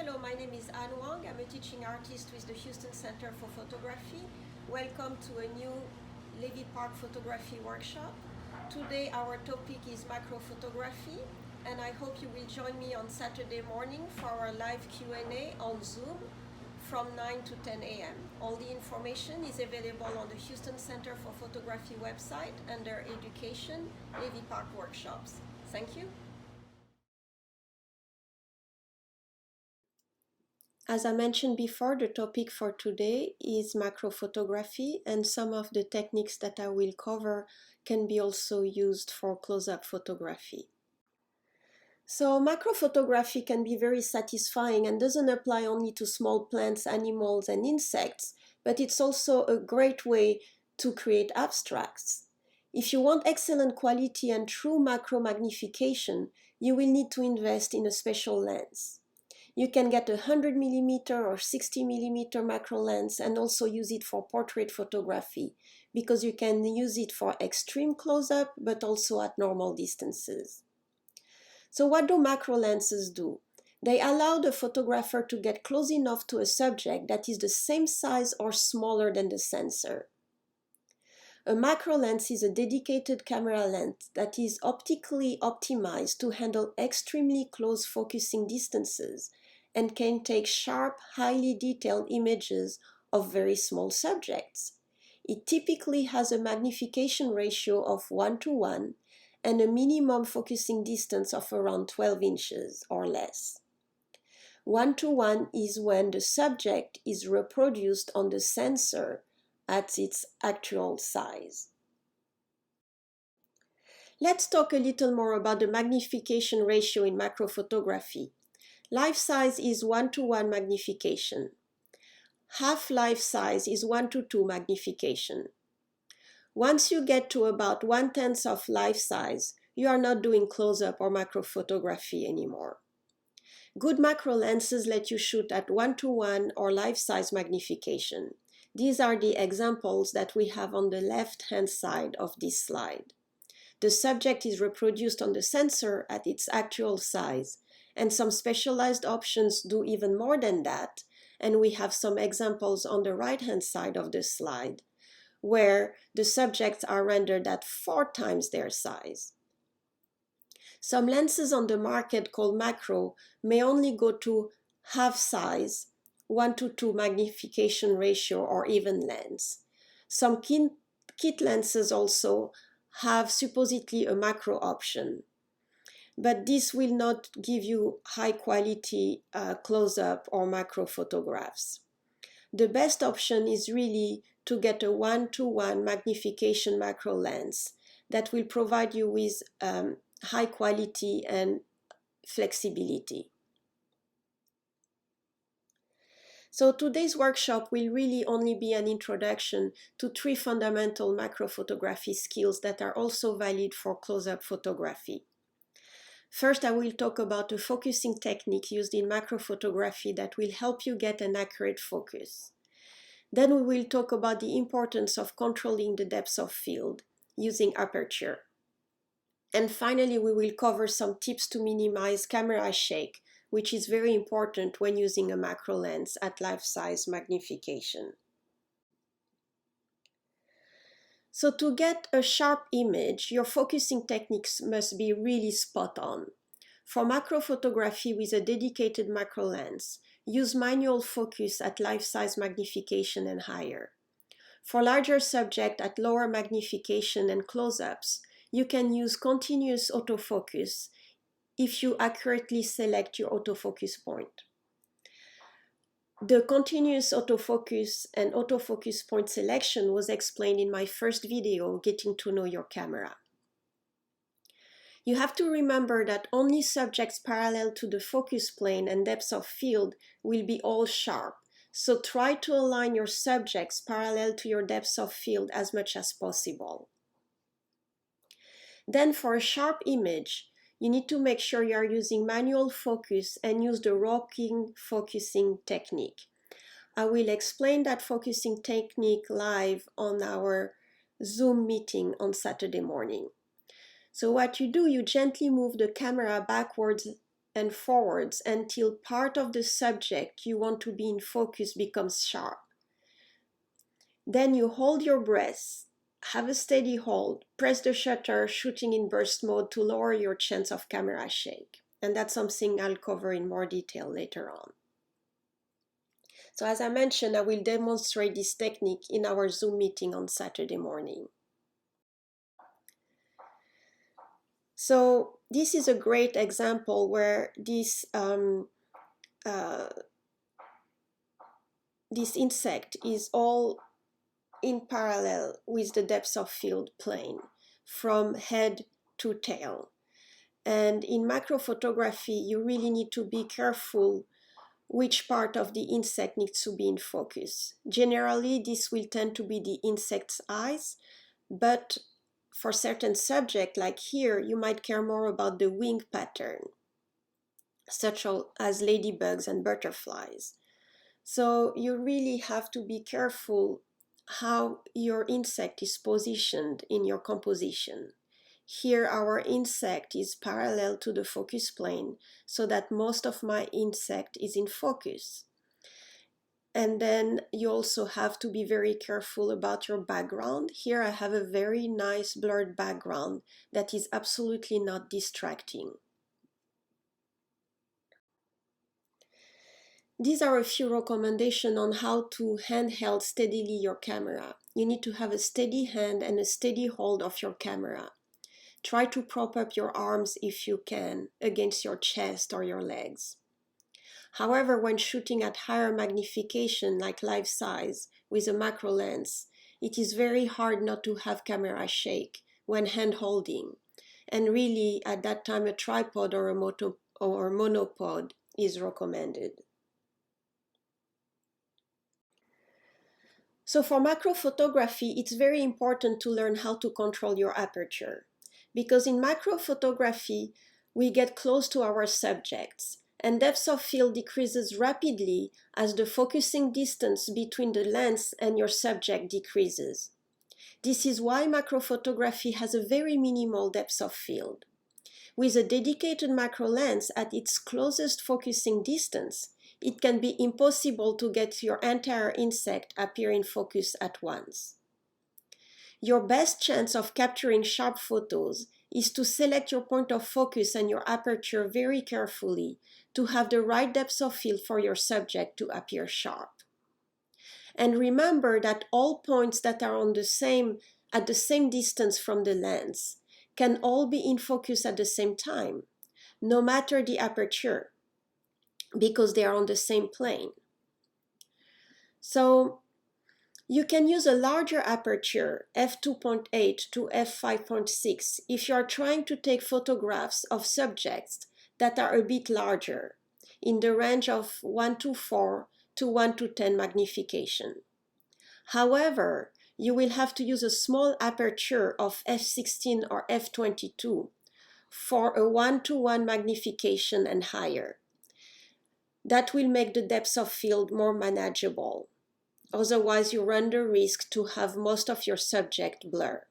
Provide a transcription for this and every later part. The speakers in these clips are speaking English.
Hello, my name is Anne Wang. I'm a teaching artist with the Houston Center for Photography. Welcome to a new Levy Park photography workshop. Today our topic is macrophotography, and I hope you will join me on Saturday morning for our live Q&A on Zoom from 9 to 10 a.m. All the information is available on the Houston Center for Photography website under Education, Levy Park Workshops. Thank you. As I mentioned before, the topic for today is macrophotography, and some of the techniques that I will cover can be also used for close-up photography. So macrophotography can be very satisfying and doesn't apply only to small plants, animals, and insects, but it's also a great way to create abstracts. If you want excellent quality and true macro magnification, you will need to invest in a special lens. You can get a 100mm or 60mm macro lens and also use it for portrait photography because you can use it for extreme close-up but also at normal distances. So what do macro lenses do? They allow the photographer to get close enough to a subject that is the same size or smaller than the sensor. A macro lens is a dedicated camera lens that is optically optimized to handle extremely close focusing distances and can take sharp, highly detailed images of very small subjects. It typically has a magnification ratio of 1:1 and a minimum focusing distance of around 12 inches or less. 1:1 is when the subject is reproduced on the sensor at its actual size. Let's talk a little more about the magnification ratio in macrophotography. Life size is 1:1 magnification. Half life size is 1:2 magnification. Once you get to about 1/10 of life size, you are not doing close-up or macrophotography anymore. Good macro lenses let you shoot at 1:1 or life size magnification. These are the examples that we have on the left-hand side of this slide. The subject is reproduced on the sensor at its actual size, and some specialized options do even more than that, and we have some examples on the right-hand side of the slide, where the subjects are rendered at 4 times their size. Some lenses on the market called macro may only go to half size, 1:2 magnification ratio, or even lens. Some kit lenses also have supposedly a macro option, but this will not give you high quality close-up or macro photographs. The best option is really to get a 1:1 magnification macro lens that will provide you with high quality and flexibility. So today's workshop will really only be an introduction to 3 fundamental macrophotography skills that are also valid for close-up photography. First, I will talk about a focusing technique used in macrophotography that will help you get an accurate focus. Then we will talk about the importance of controlling the depth of field using Aperture. And finally, we will cover some tips to minimize camera shake, which is very important when using a macro lens at life-size magnification. So to get a sharp image, your focusing techniques must be really spot on. For macrophotography with a dedicated macro lens, use manual focus at life-size magnification and higher. For larger subjects at lower magnification and close-ups, you can use continuous autofocus if you accurately select your autofocus point. The continuous autofocus and autofocus point selection was explained in my first video, Getting to Know Your Camera. You have to remember that only subjects parallel to the focus plane and depth of field will be all sharp, so try to align your subjects parallel to your depth of field as much as possible. Then for a sharp image, you need to make sure you are using manual focus and use the rocking focusing technique. I will explain that focusing technique live on our Zoom meeting on Saturday morning. So what you do, you gently move the camera backwards and forwards until part of the subject you want to be in focus becomes sharp. Then you hold your breath, have a steady hold, press the shutter, shooting in burst mode to lower your chance of camera shake. And that's something I'll cover in more detail later on. So as I mentioned, I will demonstrate this technique in our Zoom meeting on Saturday morning. So this is a great example where this insect is all in parallel with the depth of field plane from head to tail. And in macrophotography, you really need to be careful which part of the insect needs to be in focus. Generally, this will tend to be the insect's eyes, but for certain subjects, like here, you might care more about the wing pattern, such as ladybugs and butterflies. So you really have to be careful how your insect is positioned in your composition. Here our insect is parallel to the focus plane, so that most of my insect is in focus. And then you also have to be very careful about your background. Here I have a very nice blurred background that is absolutely not distracting. These are a few recommendations on how to handheld steadily your camera. You need to have a steady hand and a steady hold of your camera. Try to prop up your arms if you can against your chest or your legs. However, when shooting at higher magnification like life size with a macro lens, it is very hard not to have camera shake when hand holding. And really at that time a tripod or a monopod is recommended. So for macrophotography, it's very important to learn how to control your aperture. Because in macrophotography, we get close to our subjects, and depth of field decreases rapidly as the focusing distance between the lens and your subject decreases. This is why macrophotography has a very minimal depth of field. With a dedicated macro lens at its closest focusing distance, it can be impossible to get your entire insect appear in focus at once. Your best chance of capturing sharp photos is to select your point of focus and your aperture very carefully to have the right depth of field for your subject to appear sharp. And remember that all points that are at the same distance from the lens can all be in focus at the same time, no matter the aperture, because they are on the same plane. So you can use a larger aperture, f2.8 to f5.6, if you are trying to take photographs of subjects that are a bit larger, in the range of 1:4 to 1:10 magnification. However, you will have to use a small aperture of f16 or f22 for a 1:1 magnification and higher. That will make the depth of field more manageable. Otherwise, you run the risk to have most of your subject blur.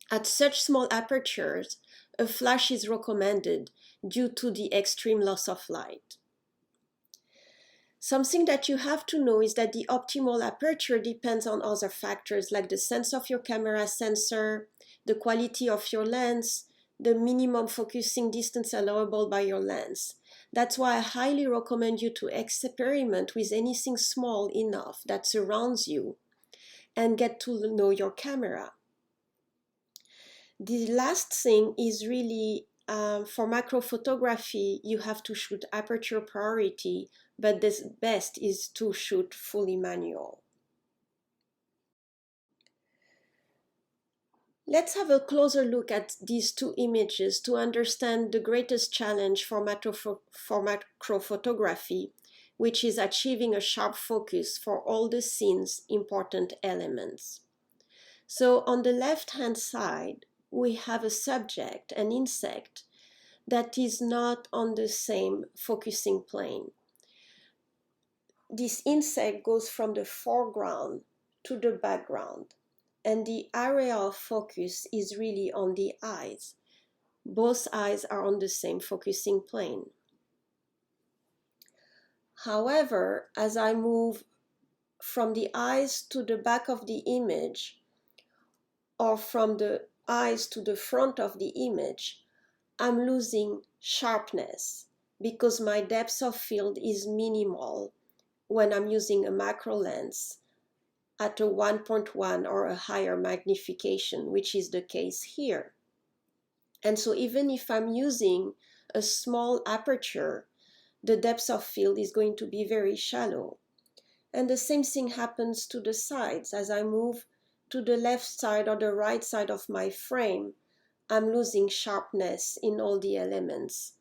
At such small apertures, a flash is recommended due to the extreme loss of light. Something that you have to know is that the optimal aperture depends on other factors like the sense of your camera sensor, the quality of your lens, the minimum focusing distance allowable by your lens. That's why I highly recommend you to experiment with anything small enough that surrounds you and get to know your camera. The last thing is really for macrophotography, you have to shoot aperture priority, but the best is to shoot fully manual. Let's have a closer look at these two images to understand the greatest challenge for macrophotography, which is achieving a sharp focus for all the scene's important elements. So on the left-hand side, we have a subject, an insect, that is not on the same focusing plane. This insect goes from the foreground to the background, and the area of focus is really on the eyes. Both eyes are on the same focusing plane. However, as I move from the eyes to the back of the image, or from the eyes to the front of the image, I'm losing sharpness because my depth of field is minimal when I'm using a macro lens at a 1.1 or a higher magnification, which is the case here. And so even if I'm using a small aperture, the depth of field is going to be very shallow. And the same thing happens to the sides. As I move to the left side or the right side of my frame, I'm losing sharpness in all the elements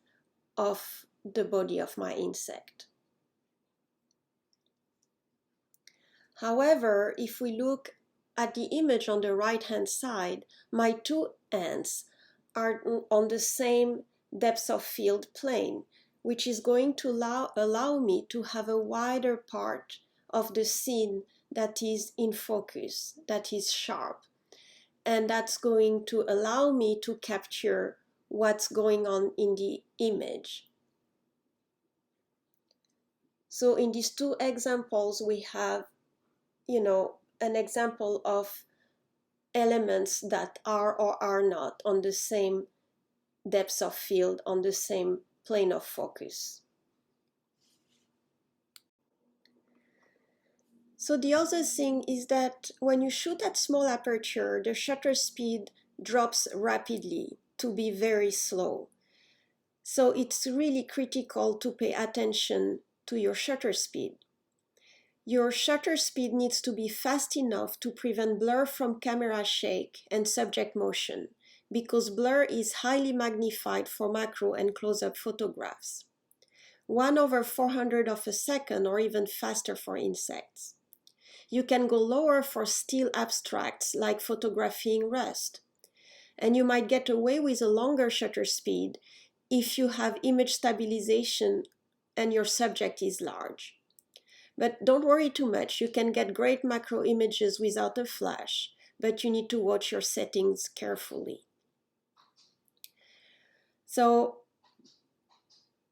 of the body of my insect. However, if we look at the image on the right-hand side, my two ants are on the same depth of field plane, which is going to allow me to have a wider part of the scene that is in focus, that is sharp. And that's going to allow me to capture what's going on in the image. So in these two examples, we have, an example of elements that are or are not on the same depth of field, on the same plane of focus. So the other thing is that when you shoot at small aperture, the shutter speed drops rapidly to be very slow. So it's really critical to pay attention to your shutter speed. Your shutter speed needs to be fast enough to prevent blur from camera shake and subject motion, because blur is highly magnified for macro and close-up photographs. 1/400 of a second or even faster for insects. You can go lower for still abstracts like photographing rust. And you might get away with a longer shutter speed if you have image stabilization and your subject is large. But don't worry too much. You can get great macro images without a flash, but you need to watch your settings carefully. So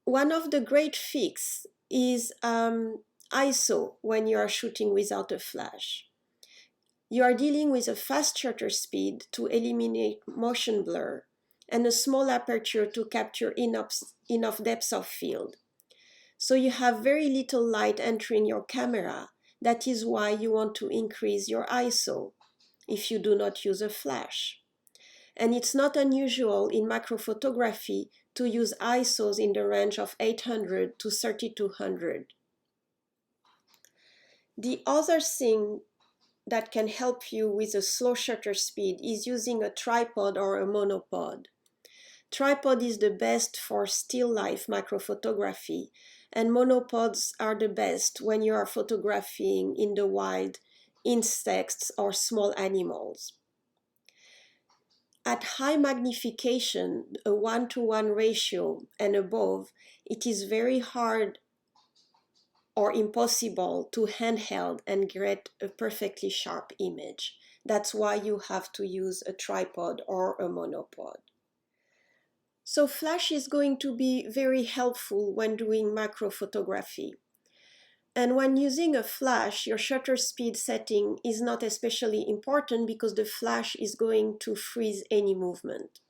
one of the great fixes is ISO when you are shooting without a flash. You are dealing with a fast shutter speed to eliminate motion blur and a small aperture to capture enough depth of field. So you have very little light entering your camera. That is why you want to increase your ISO if you do not use a flash. And it's not unusual in macrophotography to use ISOs in the range of 800 to 3200. The other thing that can help you with a slow shutter speed is using a tripod or a monopod. Tripod is the best for still life macrophotography, and monopods are the best when you are photographing in the wild, insects or small animals. At high magnification, a 1:1 ratio and above, it is very hard or impossible to handheld and get a perfectly sharp image. That's why you have to use a tripod or a monopod. So flash is going to be very helpful when doing macro photography. And when using a flash, your shutter speed setting is not especially important because the flash is going to freeze any movement.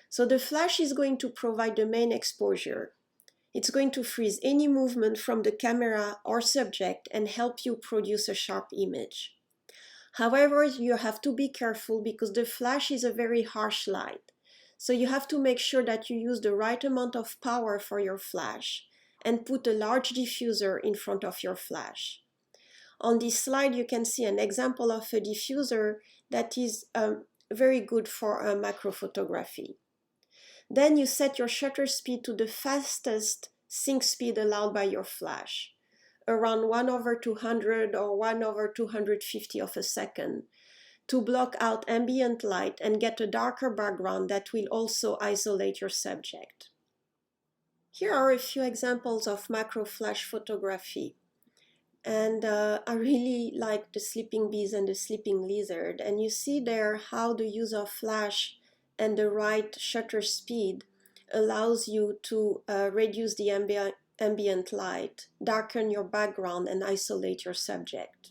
So the flash is going to provide the main exposure. It's going to freeze any movement from the camera or subject and help you produce a sharp image. However, you have to be careful because the flash is a very harsh light. So you have to make sure that you use the right amount of power for your flash and put a large diffuser in front of your flash. On this slide, you can see an example of a diffuser that is very good for macro photography. Then you set your shutter speed to the fastest sync speed allowed by your flash, around 1/200 or 1/250 of a second, to block out ambient light and get a darker background that will also isolate your subject. Here are a few examples of macro flash photography. And I really like the sleeping bees and the sleeping lizard. And you see there how the use of flash and the right shutter speed allows you to reduce the ambient light, darken your background, and isolate your subject.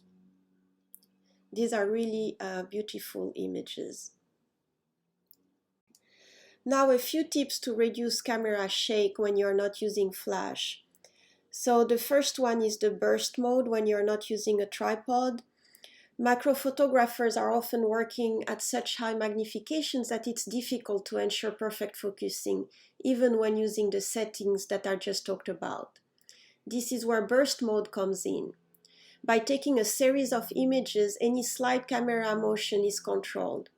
These are really beautiful images. Now a few tips to reduce camera shake when you're not using flash. So the first one is the burst mode when you're not using a tripod. Macrophotographers are often working at such high magnifications that it's difficult to ensure perfect focusing, even when using the settings that are just talked about. This is where burst mode comes in. By taking a series of images, any slight camera motion is controlled.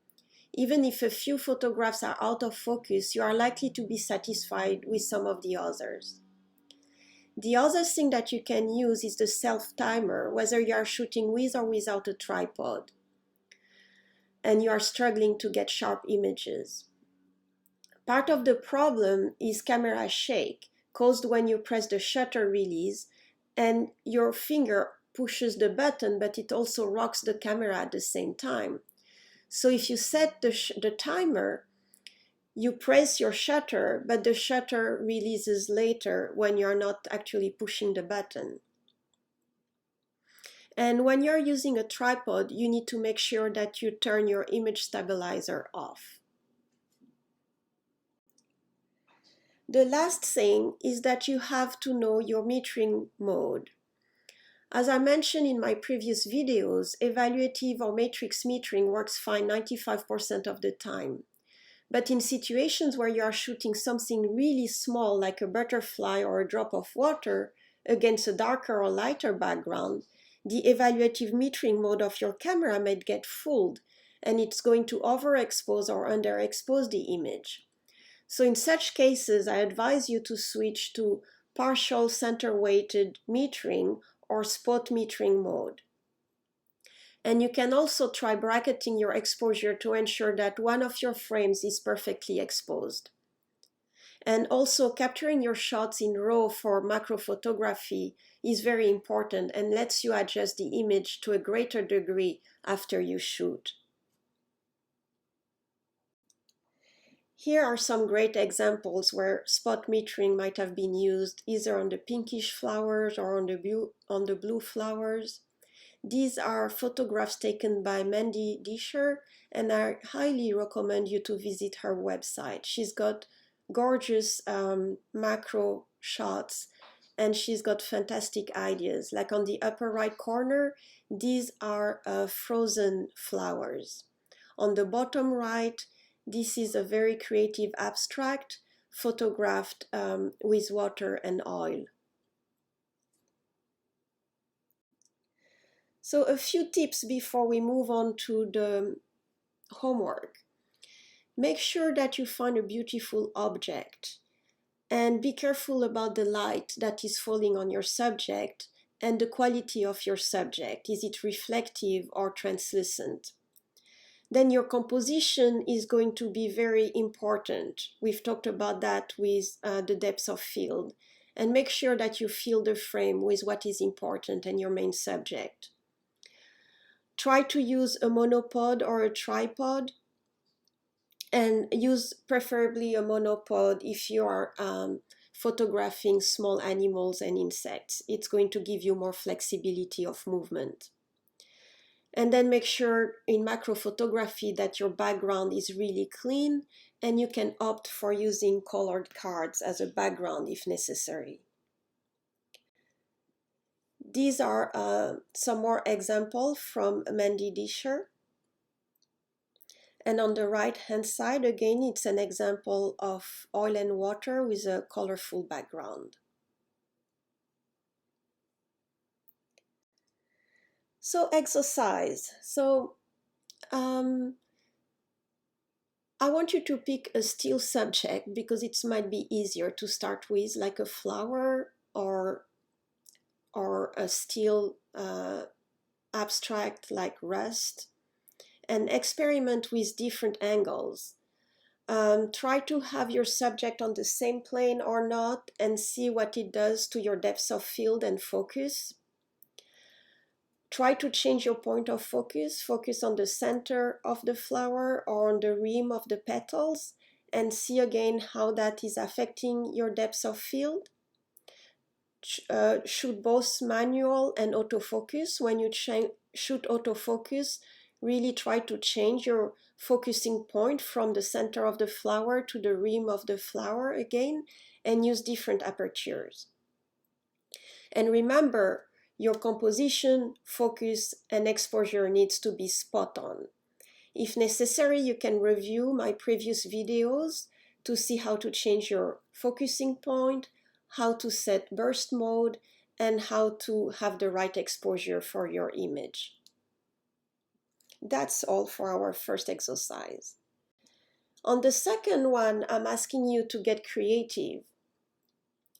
Even if a few photographs are out of focus, you are likely to be satisfied with some of the others. The other thing that you can use is the self-timer, whether you are shooting with or without a tripod, and you are struggling to get sharp images. Part of the problem is camera shake, caused when you press the shutter release and your finger pushes the button, but it also rocks the camera at the same time. So if you set the timer, you press your shutter, but the shutter releases later when you're not actually pushing the button. And when you're using a tripod, you need to make sure that you turn your image stabilizer off. The last thing is that you have to know your metering mode. As I mentioned in my previous videos, evaluative or matrix metering works fine 95% of the time. But in situations where you are shooting something really small like a butterfly or a drop of water against a darker or lighter background, the evaluative metering mode of your camera may get fooled and it's going to overexpose or underexpose the image. So in such cases, I advise you to switch to partial center-weighted metering or spot metering mode. And you can also try bracketing your exposure to ensure that one of your frames is perfectly exposed. And also capturing your shots in RAW for macrophotography is very important and lets you adjust the image to a greater degree after you shoot. Here are some great examples where spot metering might have been used either on the pinkish flowers or on the blue flowers. These are photographs taken by Mandy Disher, and I highly recommend you to visit her website. She's got gorgeous macro shots and she's got fantastic ideas. Like on the upper right corner, these are frozen flowers. On the bottom right, this is a very creative abstract photographed with water and oil. So a few tips before we move on to the homework. Make sure that you find a beautiful object and be careful about the light that is falling on your subject and the quality of your subject. Is it reflective or translucent? Then your composition is going to be very important. We've talked about that with the depth of field. And make sure that you fill the frame with what is important and your main subject. Try to use a monopod or a tripod, and use preferably a monopod if you are photographing small animals and insects. It's going to give you more flexibility of movement. And then make sure in macrophotography that your background is really clean, and you can opt for using colored cards as a background if necessary. These are some more examples from Mandy Disher. And on the right hand side, again, it's an example of oil and water with a colorful background. So exercise. I want you to pick a still subject because it might be easier to start with, like a flower or a still abstract like rust, and experiment with different angles. Try to have your subject on the same plane or not and see what it does to your depth of field and focus. Try to change your point of focus. Focus on the center of the flower or on the rim of the petals, and see again how that is affecting your depth of field. Shoot both manual and autofocus. When you shoot autofocus, really try to change your focusing point from the center of the flower to the rim of the flower again, and use different apertures. And remember, your composition, focus, and exposure needs to be spot on. If necessary, you can review my previous videos to see how to change your focusing point, how to set burst mode, and how to have the right exposure for your image. That's all for our first exercise. On the second one, I'm asking you to get creative.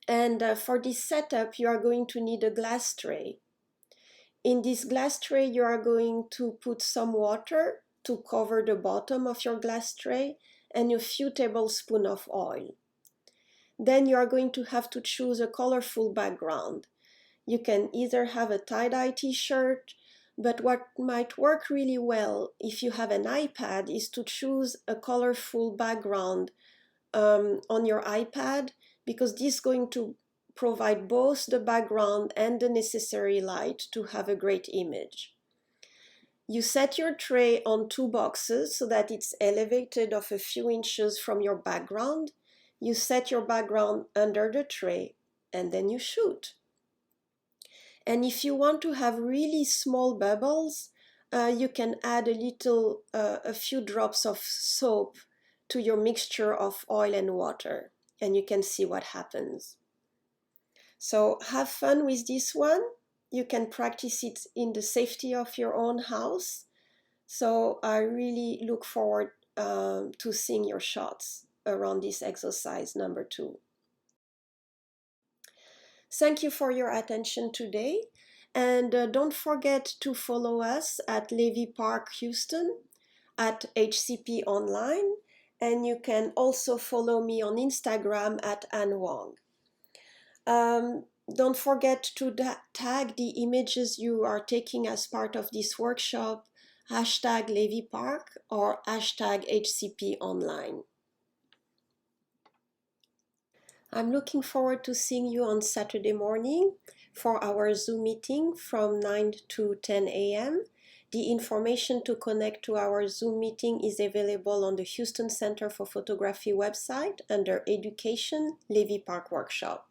And for this setup, you are going to need a glass tray. In this glass tray, you are going to put some water to cover the bottom of your glass tray and a few tablespoons of oil. Then you are going to have to choose a colorful background. You can either have a tie-dye t-shirt, but what might work really well if you have an iPad is to choose a colorful background on your iPad, because this is going to provide both the background and the necessary light to have a great image. You set your tray on 2 boxes so that it's elevated of a few inches from your background. You set your background under the tray and then you shoot. And if you want to have really small bubbles, you can add a few drops of soap to your mixture of oil and water, and you can see what happens. So have fun with this one. You can practice it in the safety of your own house. So I really look forward to seeing your shots around this exercise number 2. Thank you for your attention today. And don't forget to follow us at Levy Park Houston, at HCP Online, and you can also follow me on Instagram at Anne Wong. Don't forget to tag the images you are taking as part of this workshop, hashtag Levy Park or hashtag HCP Online. I'm looking forward to seeing you on Saturday morning for our Zoom meeting from 9 to 10 a.m. The information to connect to our Zoom meeting is available on the Houston Center for Photography website under Education Levy Park Workshop.